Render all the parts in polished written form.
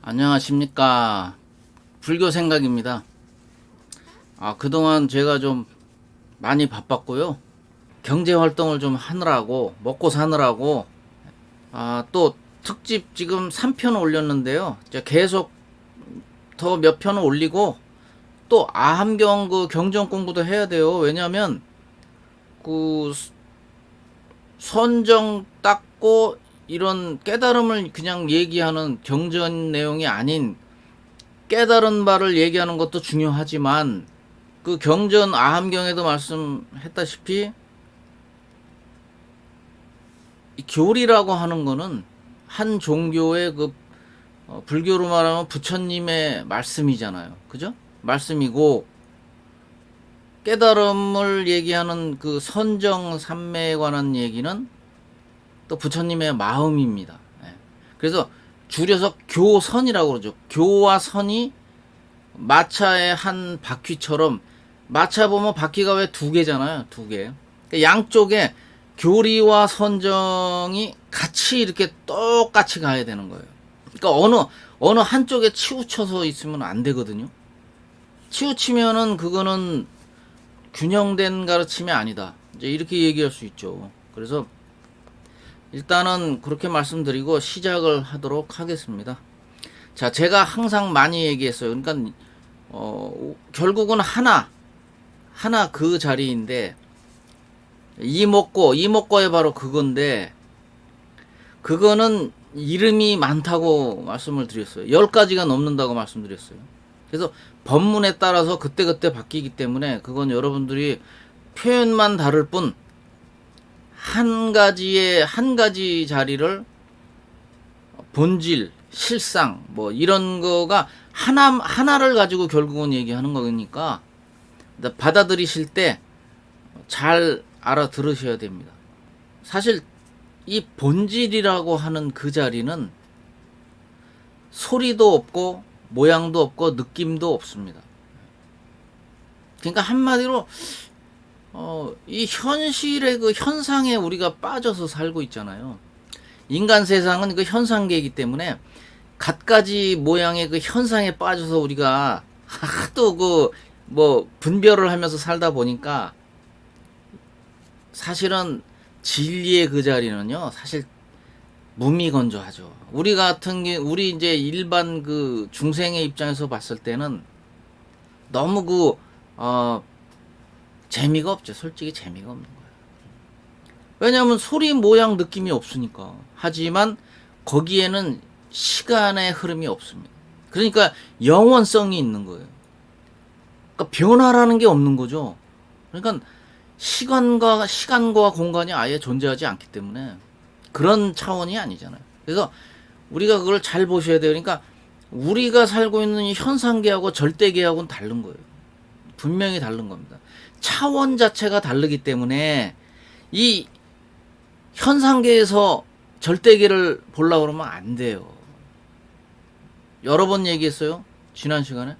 안녕하십니까. 불교 생각입니다. 그동안 제가 좀 많이 바빴고요. 경제 활동을 좀 하느라고, 먹고 사느라고, 또 특집 지금 3편 올렸는데요. 이제 계속 더 몇 편을 올리고, 또 아함경 그 경전 공부도 해야 돼요. 왜냐면, 그 선정 닦고 이런 깨달음을 그냥 얘기하는 경전 내용이 아닌 깨달은 바를 얘기하는 것도 중요하지만 그 경전 아함경에도 말씀했다시피 이 교리라고 하는 거는 한 종교의 불교로 말하면 부처님의 말씀이잖아요. 그죠? 말씀이고 깨달음을 얘기하는 그 선정 삼매에 관한 얘기는 또 부처님의 마음입니다. 예. 그래서 줄여서 교선이라고 그러죠. 교와 선이 마차의 한 바퀴처럼, 마차 보면 바퀴가 왜 두 개잖아요. 두 개. 그러니까 양쪽에 교리와 선정이 같이 이렇게 똑같이 가야 되는 거예요. 그러니까 어느 한쪽에 치우쳐서 있으면 안 되거든요. 치우치면은 그거는 균형된 가르침이 아니다. 이제 이렇게 얘기할 수 있죠. 그래서 일단은 그렇게 말씀드리고 시작을 하도록 하겠습니다. 자, 제가 항상 많이 얘기했어요. 그러니까 결국은 하나 그 자리인데 이목고에 바로 그건데 그거는 이름이 많다고 말씀을 드렸어요. 10가지가 넘는다고 말씀드렸어요. 그래서 법문에 따라서 그때그때 바뀌기 때문에 그건 여러분들이 표현만 다를 뿐 한 가지 자리를 본질, 실상 뭐 이런 거가 하나를 가지고 결국은 얘기하는 거니까 받아들이실 때 잘 알아들으셔야 됩니다. 사실 이 본질이라고 하는 그 자리는 소리도 없고 모양도 없고 느낌도 없습니다. 그러니까 한마디로 이 현실의 그 현상에 우리가 빠져서 살고 있잖아요. 인간 세상은 그 현상계이기 때문에 갖가지 모양의 그 현상에 빠져서 우리가 하도 분별을 하면서 살다 보니까 사실은 진리의 그 자리는요, 사실 무미건조하죠. 우리 이제 일반 그 중생의 입장에서 봤을 때는 너무 재미가 없죠. 솔직히 재미가 없는 거예요. 왜냐하면 소리, 모양, 느낌이 없으니까. 하지만 거기에는 시간의 흐름이 없습니다. 그러니까 영원성이 있는 거예요. 그러니까 변화라는 게 없는 거죠. 그러니까 시간과 공간이 아예 존재하지 않기 때문에 그런 차원이 아니잖아요. 그래서 우리가 그걸 잘 보셔야 돼요. 그러니까 우리가 살고 있는 이 현상계하고 절대계하고는 다른 거예요. 분명히 다른 겁니다. 차원 자체가 다르기 때문에 이 현상계에서 절대계를 보려고 그러면 안 돼요. 여러 번 얘기했어요. 지난 시간에.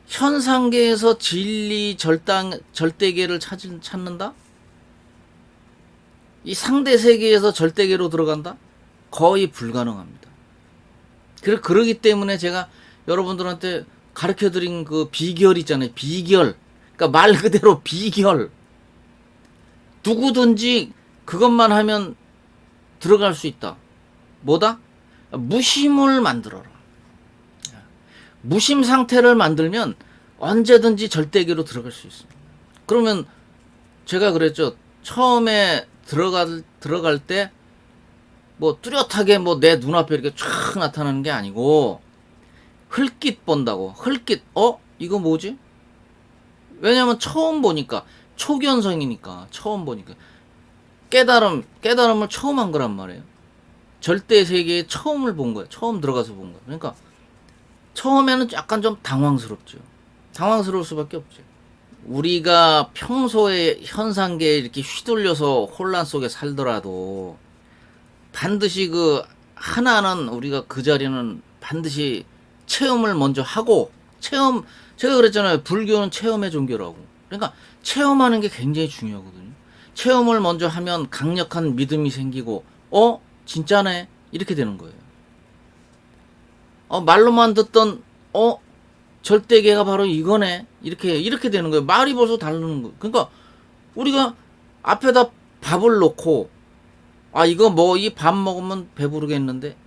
현상계에서 진리 절대계를 찾는다? 이 상대 세계에서 절대계로 들어간다? 거의 불가능합니다. 그러기 때문에 제가 여러분들한테 가르쳐 드린 그 비결 있잖아요. 비결. 그러니까 말 그대로 비결. 누구든지 그것만 하면 들어갈 수 있다. 뭐다? 무심을 만들어라. 무심 상태를 만들면 언제든지 절대계로 들어갈 수 있습니다. 그러면 제가 그랬죠. 처음에 들어갈 때 뚜렷하게 내 눈앞에 이렇게 쫙 나타나는 게 아니고 흘낏 본다고. 흘낏. 이거 뭐지? 왜냐면 처음 보니까 초견성이니까 처음 보니까 깨달음을 처음 한 거란 말이에요. 절대 세계에 처음을 본 거예요. 처음 들어가서 본 거예요. 그러니까 처음에는 약간 좀 당황스럽죠. 당황스러울 수밖에 없죠. 우리가 평소에 현상계에 이렇게 휘둘려서 혼란 속에 살더라도 반드시 하나는 우리가 그 자리는 반드시 체험을 먼저 하고 제가 그랬잖아요. 불교는 체험의 종교라고. 그러니까 체험하는 게 굉장히 중요하거든요. 체험을 먼저 하면 강력한 믿음이 생기고 진짜네 이렇게 되는 거예요. 말로만 듣던 절대계가 바로 이거네. 이렇게 되는 거예요. 말이 벌써 다르는 거. 그러니까 우리가 앞에다 밥을 놓고 이거 뭐 이 밥 먹으면 배부르겠는데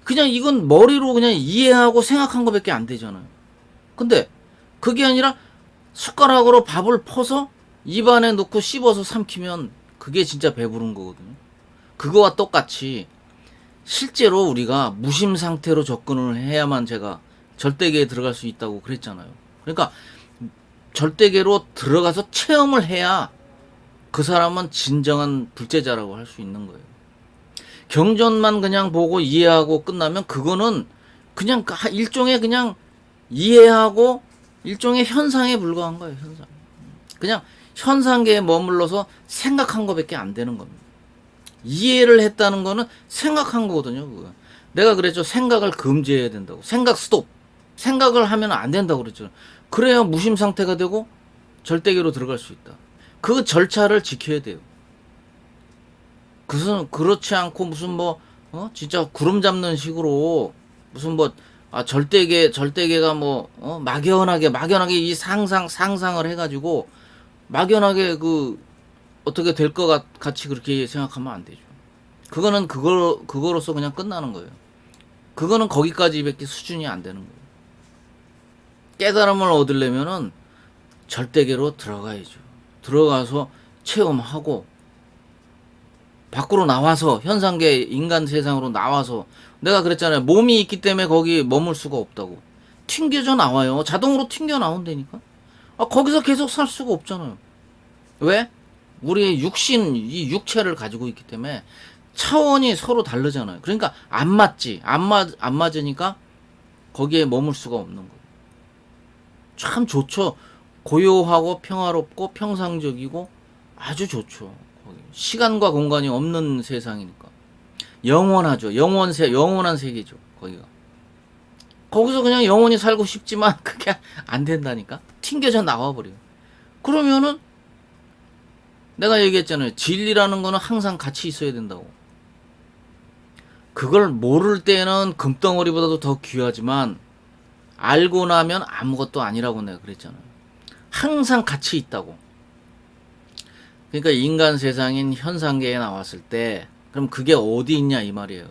그냥 이건 머리로 그냥 이해하고 생각한 거밖에 안 되잖아요. 근데 그게 아니라 숟가락으로 밥을 퍼서 입안에 넣고 씹어서 삼키면 그게 진짜 배부른 거거든요. 그거와 똑같이 실제로 우리가 무심 상태로 접근을 해야만 제가 절대계에 들어갈 수 있다고 그랬잖아요. 그러니까 절대계로 들어가서 체험을 해야 그 사람은 진정한 불제자라고 할 수 있는 거예요. 경전만 그냥 보고 이해하고 끝나면 그거는 그냥 일종의 그냥 이해하고 일종의 현상에 불과한 거예요. 현상. 그냥 현상계에 머물러서 생각한 거밖에 안 되는 겁니다. 이해를 했다는 거는 생각한 거거든요. 그거. 내가 그랬죠. 생각을 금지해야 된다고. 생각 스톱. 생각을 하면 안 된다고 그랬죠. 그래야 무심 상태가 되고 절대계로 들어갈 수 있다. 그 절차를 지켜야 돼요. 그렇지 않고 무슨 진짜 구름 잡는 식으로 무슨 절대계가 막연하게 이 상상을 해가지고 막연하게 어떻게 될 것 같이 그렇게 생각하면 안 되죠. 그거는 그거로서 그냥 끝나는 거예요. 그거는 거기까지밖에 수준이 안 되는 거예요. 깨달음을 얻으려면은 절대계로 들어가야죠. 들어가서 체험하고 밖으로 나와서 현상계 인간 세상으로 나와서 내가 그랬잖아요. 몸이 있기 때문에 거기 머물 수가 없다고. 튕겨져 나와요. 자동으로 튕겨 나온다니까. 거기서 계속 살 수가 없잖아요. 왜? 우리의 이 육체를 가지고 있기 때문에 차원이 서로 다르잖아요. 그러니까 안 맞지. 안 맞으니까 거기에 머물 수가 없는 거예요. 참 좋죠. 고요하고 평화롭고 평상적이고 아주 좋죠. 시간과 공간이 없는 세상이니까. 영원하죠. 영원한 세계죠. 거기서 그냥 영원히 살고 싶지만 그게 안 된다니까. 튕겨져 나와버려요. 그러면은 내가 얘기했잖아요. 진리라는 거는 항상 같이 있어야 된다고. 그걸 모를 때는 금덩어리보다도 더 귀하지만 알고 나면 아무것도 아니라고 내가 그랬잖아요. 항상 같이 있다고. 그러니까 인간 세상인 현상계에 나왔을 때 그럼 그게 어디 있냐 이 말이에요.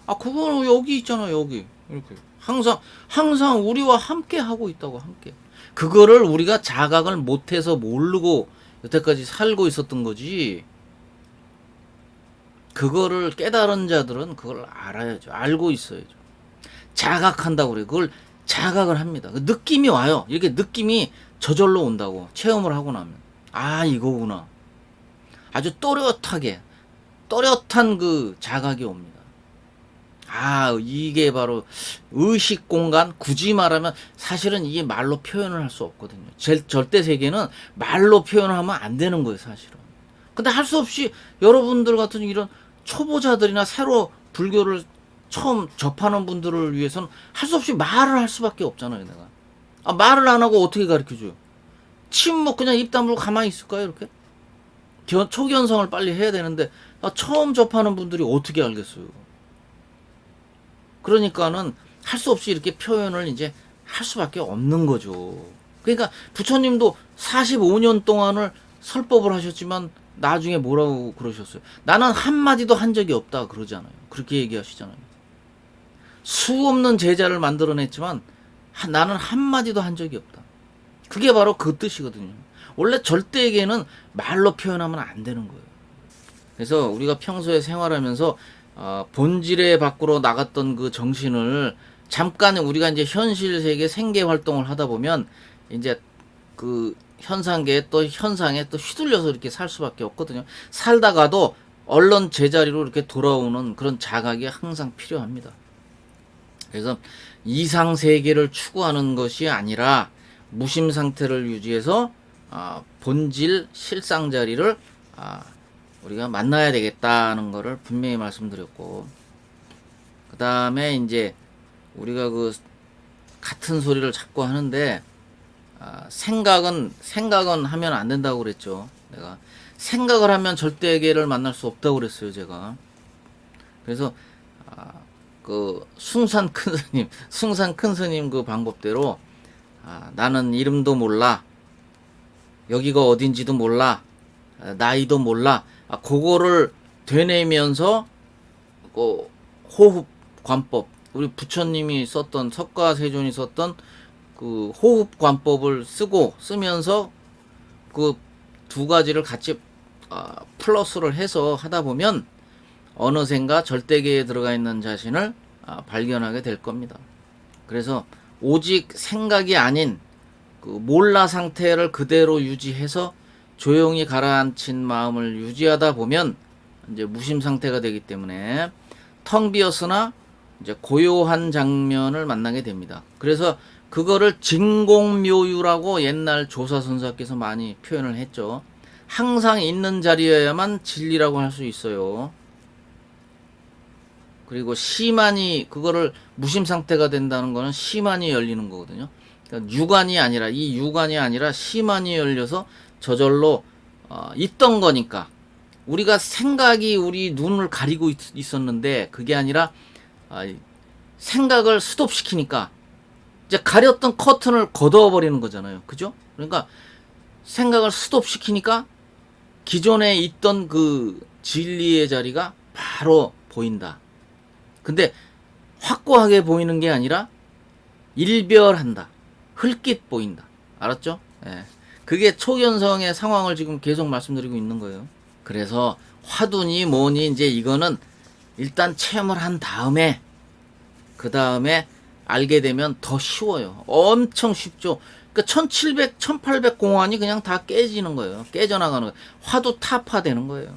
그거는 여기 있잖아. 여기 이렇게 항상 우리와 함께 하고 있다고. 함께. 그거를 우리가 자각을 못해서 모르고 여태까지 살고 있었던 거지. 그거를 깨달은 자들은 그걸 알아야죠. 알고 있어야죠. 자각한다고 그래요. 그걸 자각을 합니다. 그 느낌이 와요. 이렇게 느낌이 저절로 온다고. 체험을 하고 나면. 이거구나. 아주 또렷한 그 자각이 옵니다. 이게 바로 의식 공간. 굳이 말하면 사실은 이게 말로 표현을 할 수 없거든요. 절대 세계는 말로 표현하면 안 되는 거예요, 사실은. 근데 할 수 없이 여러분들 같은 이런 초보자들이나 새로 불교를 처음 접하는 분들을 위해서는 할 수 없이 말을 할 수밖에 없잖아요, 내가. 말을 안 하고 어떻게 가르쳐줘요? 침묵 그냥 입 다물고 가만히 있을까요, 이렇게? 초견성을 빨리 해야 되는데, 처음 접하는 분들이 어떻게 알겠어요? 그러니까는 할 수 없이 이렇게 표현을 이제 할 수밖에 없는 거죠. 그러니까 부처님도 45년 동안을 설법을 하셨지만 나중에 뭐라고 그러셨어요? 나는 한마디도 한 적이 없다 그러잖아요. 그렇게 얘기하시잖아요. 수 없는 제자를 만들어냈지만 나는 한마디도 한 적이 없다. 그게 바로 그 뜻이거든요. 원래 절대에게는 말로 표현하면 안 되는 거예요. 그래서 우리가 평소에 생활하면서 본질의 밖으로 나갔던 그 정신을 잠깐 우리가 이제 현실 세계 생계 활동을 하다 보면 이제 그 현상에 또 휘둘려서 이렇게 살 수밖에 없거든요. 살다가도 얼른 제자리로 이렇게 돌아오는 그런 자각이 항상 필요합니다. 그래서 이상 세계를 추구하는 것이 아니라 무심 상태를 유지해서 본질 실상 자리를 우리가 만나야 되겠다는 것을 분명히 말씀드렸고, 그 다음에 이제 우리가 그 같은 소리를 자꾸 하는데 생각은 하면 안 된다고 그랬죠. 내가 생각을 하면 절대계를 만날 수 없다고 그랬어요, 제가. 그래서 그 숭산 큰 스님, 숭산 큰 스님 그 방법대로 나는 이름도 몰라, 여기가 어딘지도 몰라, 나이도 몰라, 그거를 되뇌면서 그 호흡 관법, 우리 부처님이 썼던, 석가세존이 썼던 그 호흡 관법을 쓰면서 그 두 가지를 같이 플러스를 해서 하다 보면 어느샌가 절대계에 들어가 있는 자신을 발견하게 될 겁니다. 그래서 오직 생각이 아닌 그 몰라 상태를 그대로 유지해서 조용히 가라앉힌 마음을 유지하다 보면 이제 무심 상태가 되기 때문에 텅 비었으나 이제 고요한 장면을 만나게 됩니다. 그래서 그거를 진공묘유라고 옛날 조사선사께서 많이 표현을 했죠. 항상 있는 자리여야만 진리라고 할 수 있어요. 그리고 시만이, 그거를 무심 상태가 된다는 거는 시만이 열리는 거거든요. 그러니까 이 유관이 아니라 시만이 열려서 저절로 있던 거니까, 우리가 생각이 우리 눈을 가리고 있었는데 그게 아니라 생각을 스톱시키니까 이제 가렸던 커튼을 걷어버리는 거잖아요. 그죠? 그러니까 생각을 스톱시키니까 기존에 있던 그 진리의 자리가 바로 보인다. 근데 확고하게 보이는 게 아니라 일별한다. 흘낏 보인다. 알았죠? 예. 그게 초견성의 상황을 지금 계속 말씀드리고 있는 거예요. 그래서 화두니 뭐니 이제 이거는 일단 체험을 한 다음에, 그 다음에 알게 되면 더 쉬워요. 엄청 쉽죠. 그러니까 1700, 1800 공안이 그냥 다 깨지는 거예요. 깨져나가는 거예요. 화두 타파되는 거예요.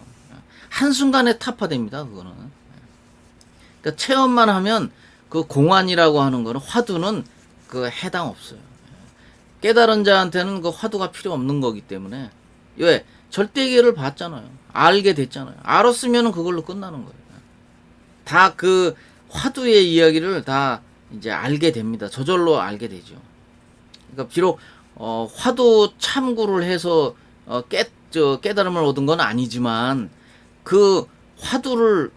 한순간에 타파됩니다. 그거는. 그러니까 체험만 하면 그 공안이라고 하는 거는, 화두는 그 해당 없어요. 깨달은 자한테는 그 화두가 필요 없는 거기 때문에. 왜? 절대계를 봤잖아요. 알게 됐잖아요. 알았으면 그걸로 끝나는 거예요. 다 그 화두의 이야기를 다 이제 알게 됩니다. 저절로 알게 되죠. 그러니까 비록 화두 참고를 해서 깨달음을 얻은 건 아니지만 그 화두를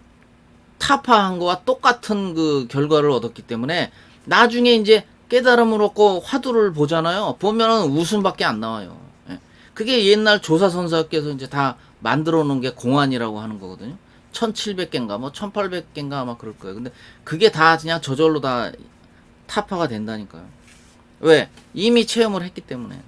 타파한 거와 똑같은 그 결과를 얻었기 때문에 나중에 이제 깨달음을 얻고 화두를 보잖아요. 보면은 웃음밖에 안 나와요. 예. 그게 옛날 조사선사께서 이제 다 만들어 놓은 게 공안이라고 하는 거거든요. 1700개인가 뭐 1800개인가 아마 그럴 거예요. 근데 그게 다 그냥 저절로 다 타파가 된다니까요. 왜? 이미 체험을 했기 때문에.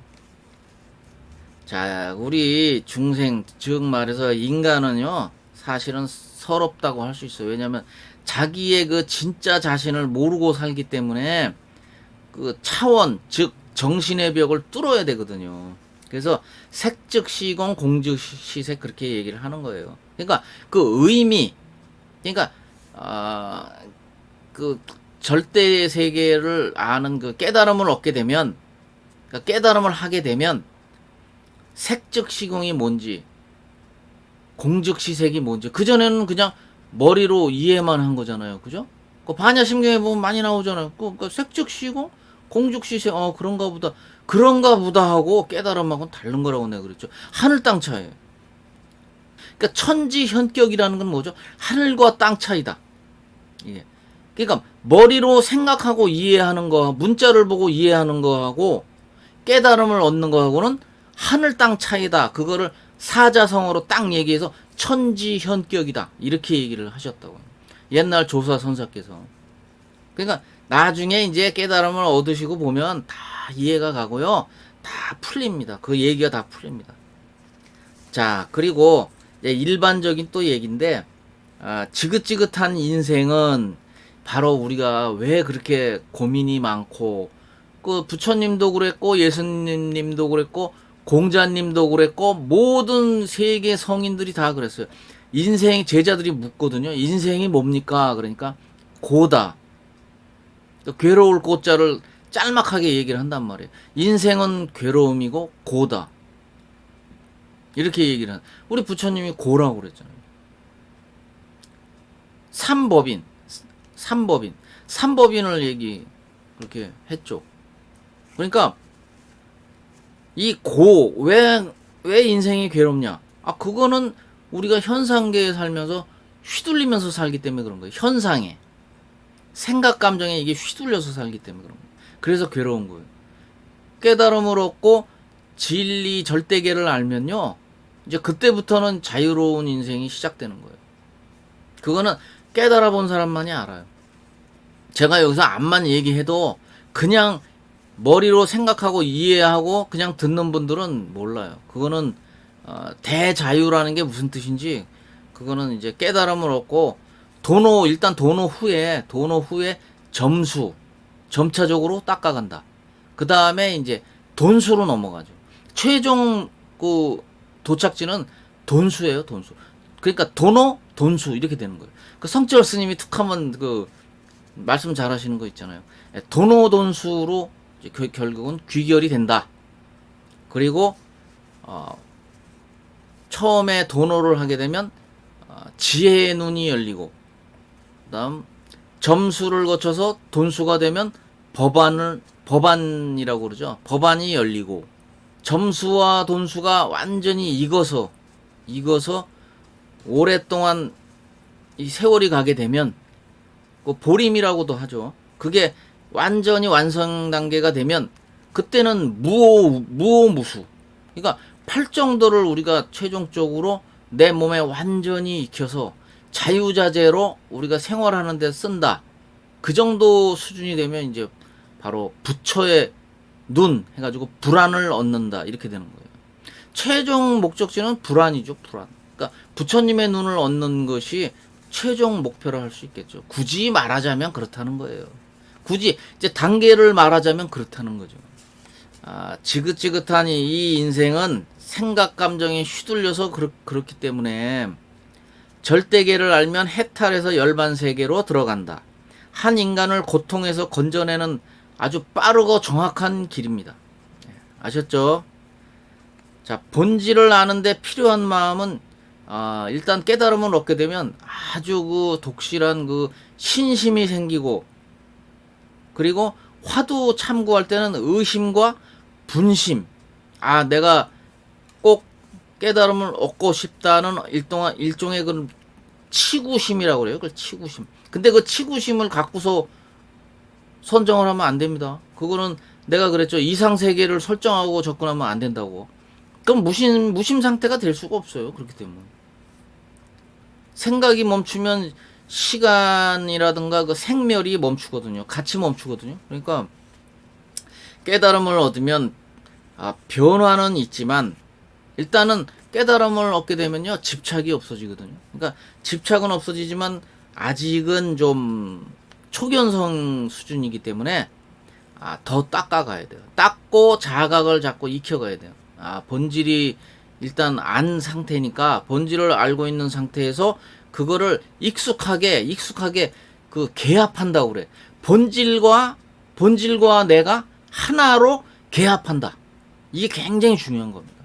자, 우리 중생, 즉 말해서 인간은요, 사실은 서럽다고 할 수 있어요. 왜냐면 자기의 그 진짜 자신을 모르고 살기 때문에 그 차원, 즉 정신의 벽을 뚫어야 되거든요. 그래서 색즉시공, 공즉시색, 그렇게 얘기를 하는 거예요. 그러니까 그 의미, 그러니까 그 절대 세계를 아는 그 깨달음을 얻게 되면, 그러니까 깨달음을 하게 되면 색즉시공이 뭔지, 공즉시색이 뭔지, 그전에는 그냥 머리로 이해만 한 거잖아요. 그죠? 그 반야심경에 보면 많이 나오잖아요. 그 색즉시공, 공즉시색, 그런가 보다 하고 깨달음하고는 다른 거라고 내가 그랬죠. 하늘 땅 차이에요. 그러니까 천지현격이라는 건 뭐죠? 하늘과 땅 차이다. 예. 그러니까 머리로 생각하고 이해하는 거, 문자를 보고 이해하는 거하고 깨달음을 얻는 거하고는 하늘 땅 차이다. 그거를 사자성어로 딱 얘기해서 천지현격이다. 이렇게 얘기를 하셨다고. 옛날 조사선사께서. 그러니까 나중에 이제 깨달음을 얻으시고 보면 다 이해가 가고요. 다 풀립니다. 그 얘기가 다 풀립니다. 자, 그리고 이제 일반적인 또 얘기인데, 지긋지긋한 인생은 바로 우리가 왜 그렇게 고민이 많고, 그 부처님도 그랬고, 예수님도 그랬고, 공자님도 그랬고, 모든 세계 성인들이 다 그랬어요. 인생, 제자들이 묻거든요. 인생이 뭡니까? 그러니까 고다. 괴로울 고자를 짤막하게 얘기를 한단 말이에요. 인생은 괴로움이고 고다. 이렇게 얘기를 한. 우리 부처님이 고라고 그랬잖아요. 삼법인을 얘기 그렇게 했죠. 그러니까 이 왜 인생이 괴롭냐? 그거는 우리가 현상계에 살면서 휘둘리면서 살기 때문에 그런 거예요. 현상에. 생각 감정에 이게 휘둘려서 살기 때문에 그런 거예요. 그래서 괴로운 거예요. 깨달음을 얻고 진리 절대계를 알면요, 이제 그때부터는 자유로운 인생이 시작되는 거예요. 그거는 깨달아 본 사람만이 알아요. 제가 여기서 암만 얘기해도 그냥 머리로 생각하고 이해하고 그냥 듣는 분들은 몰라요. 그거는 대자유라는 게 무슨 뜻인지, 그거는 이제 깨달음을 얻고 일단 도노 후에 점수 점차적으로 닦아간다. 그 다음에 이제 돈수로 넘어가죠. 최종 그 도착지는 돈수예요, 돈수. 그러니까 돈수 이렇게 되는 거예요. 그 성철 스님이 툭하면 그 말씀 잘하시는 거 있잖아요. 돈수로 이제 결국은 귀결이 된다. 그리고 처음에 도노를 하게 되면 지혜의 눈이 열리고, 그다음 점수를 거쳐서 돈수가 되면 법안이라고 그러죠. 법안이 열리고, 점수와 돈수가 완전히 익어서 오랫동안 이 세월이 가게 되면 그 보림이라고도 하죠. 그게 완전히 완성 단계가 되면 그때는 무오무수. 그러니까 팔정도를 우리가 최종적으로 내 몸에 완전히 익혀서 자유자재로 우리가 생활하는 데 쓴다. 그 정도 수준이 되면 이제 바로 부처의 눈 해가지고 불안을 얻는다. 이렇게 되는 거예요. 최종 목적지는 불안이죠, 불안. 그러니까 부처님의 눈을 얻는 것이 최종 목표로 할 수 있겠죠. 굳이 말하자면 그렇다는 거예요. 굳이 이제 단계를 말하자면 그렇다는 거죠. 지긋지긋한 이 인생은 생각 감정에 휘둘려서 그렇기 때문에 절대계를 알면 해탈해서 열반세계로 들어간다. 한 인간을 고통에서 건져내는 아주 빠르고 정확한 길입니다. 아셨죠? 자, 본질을 아는데 필요한 마음은 일단 깨달음을 얻게 되면 아주 그 독실한 그 신심이 생기고, 그리고 화두 참고할 때는 의심과 분심, 내가 꼭 깨달음을 얻고 싶다는 일종의 그 치구심이라고 그래요. 그 치구심. 근데 그 치구심을 갖고서 선정을 하면 안 됩니다. 그거는 내가 그랬죠. 이상세계를 설정하고 접근하면 안 된다고. 그럼 무심 상태가 될 수가 없어요. 그렇기 때문에. 생각이 멈추면 시간이라든가 그 생멸이 멈추거든요. 같이 멈추거든요. 그러니까 깨달음을 얻으면 변화는 있지만 일단은 깨달음을 얻게 되면요, 집착이 없어지거든요. 그러니까 집착은 없어지지만 아직은 좀 초견성 수준이기 때문에 더 닦아가야 돼요. 닦고 자각을 잡고 익혀가야 돼요. 본질이 일단 안 상태니까 본질을 알고 있는 상태에서 그거를 익숙하게 그 개합한다고 그래. 본질과 내가 하나로 개합한다. 이게 굉장히 중요한 겁니다.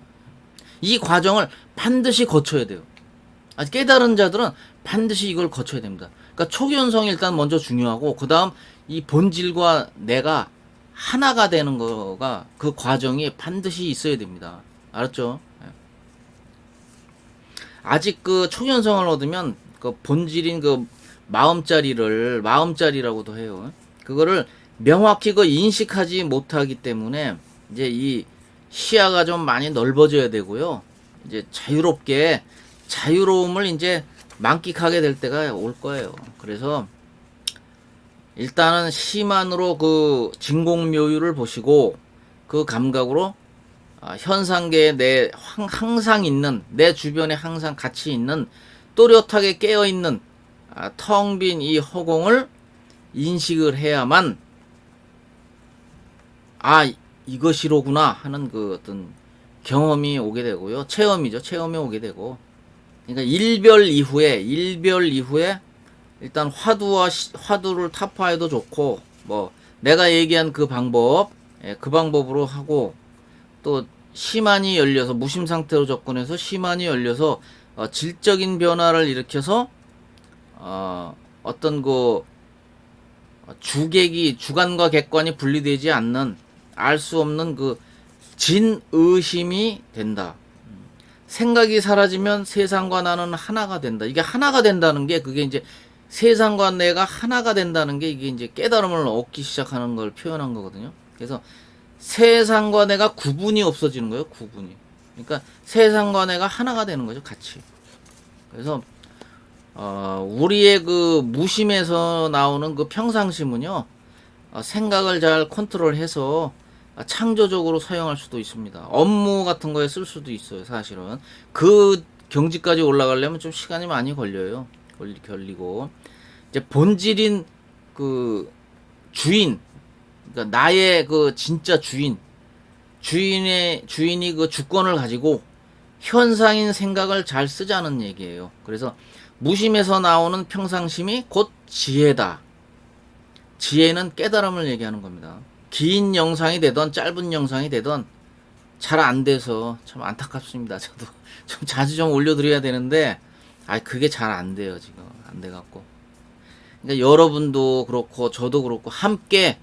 이 과정을 반드시 거쳐야 돼요. 깨달은 자들은 반드시 이걸 거쳐야 됩니다. 그러니까 초견성이 일단 먼저 중요하고, 그 다음 이 본질과 내가 하나가 되는 거가, 그 과정이 반드시 있어야 됩니다. 알았죠? 아직 그 초견성을 얻으면 그 본질인 그 마음자리라고도 해요. 그거를 명확히 그 인식하지 못하기 때문에 이제 이 시야가 좀 많이 넓어져야 되고요. 이제 자유로움을 이제 만끽하게 될 때가 올 거예요. 그래서 일단은 시만으로 그 진공묘유를 보시고 그 감각으로 현상계에 항상 있는, 내 주변에 항상 같이 있는, 또렷하게 깨어있는 텅 빈 이 허공을 인식을 해야만 이것이로구나 하는 그 어떤 경험이 오게 되고요. 체험이 오게 되고. 그러니까 일별 이후에 일단 화두를 타파해도 좋고, 뭐 내가 얘기한 그 방법으로 하고, 또 시만이 열려서 무심 상태로 접근해서 시만이 열려서 질적인 변화를 일으켜서 어떤 그 주관과 객관이 분리되지 않는, 알 수 없는 그 진의심이 된다. 생각이 사라지면 세상과 나는 하나가 된다. 이게 하나가 된다는 게 그게 이제 세상과 내가 하나가 된다는 게 이게 이제 깨달음을 얻기 시작하는 걸 표현한 거거든요. 그래서 세상과 내가 구분이 없어지는 거예요. 구분이. 그러니까 세상과 내가 하나가 되는 거죠. 같이. 그래서 우리의 그 무심에서 나오는 그 평상심은요. 생각을 잘 컨트롤해서 창조적으로 사용할 수도 있습니다. 업무 같은 거에 쓸 수도 있어요. 사실은 그 경지까지 올라가려면 좀 시간이 많이 걸려요. 걸리고 이제 본질인 그 주인, 그러니까 나의 그 진짜 주인이 그 주권을 가지고 현상인 생각을 잘 쓰자는 얘기예요. 그래서 무심에서 나오는 평상심이 곧 지혜다. 지혜는 깨달음을 얘기하는 겁니다. 긴 영상이 되던 짧은 영상이 되던 잘 안 돼서 참 안타깝습니다. 저도 좀 자주 좀 올려드려야 되는데 그게 잘 안 돼요. 지금 안 돼갖고. 그러니까 여러분도 그렇고 저도 그렇고 함께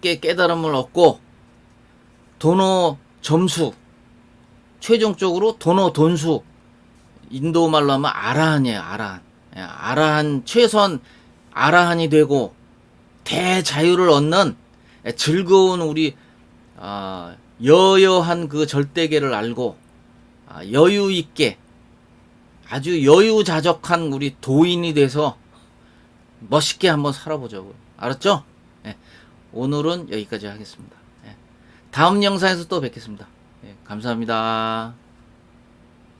깨달음을 얻고 도노 점수, 최종적으로 도노 돈수, 인도 말로 하면 아라한이에요. 아라한. 아라한, 최소한 아라한이 되고 대자유를 얻는 즐거운 우리 여여한 그 절대계를 알고 여유 있게 아주 여유자적한 우리 도인이 돼서 멋있게 한번 살아보자고요. 알았죠? 예, 오늘은 여기까지 하겠습니다. 예, 다음 영상에서 또 뵙겠습니다. 예, 감사합니다.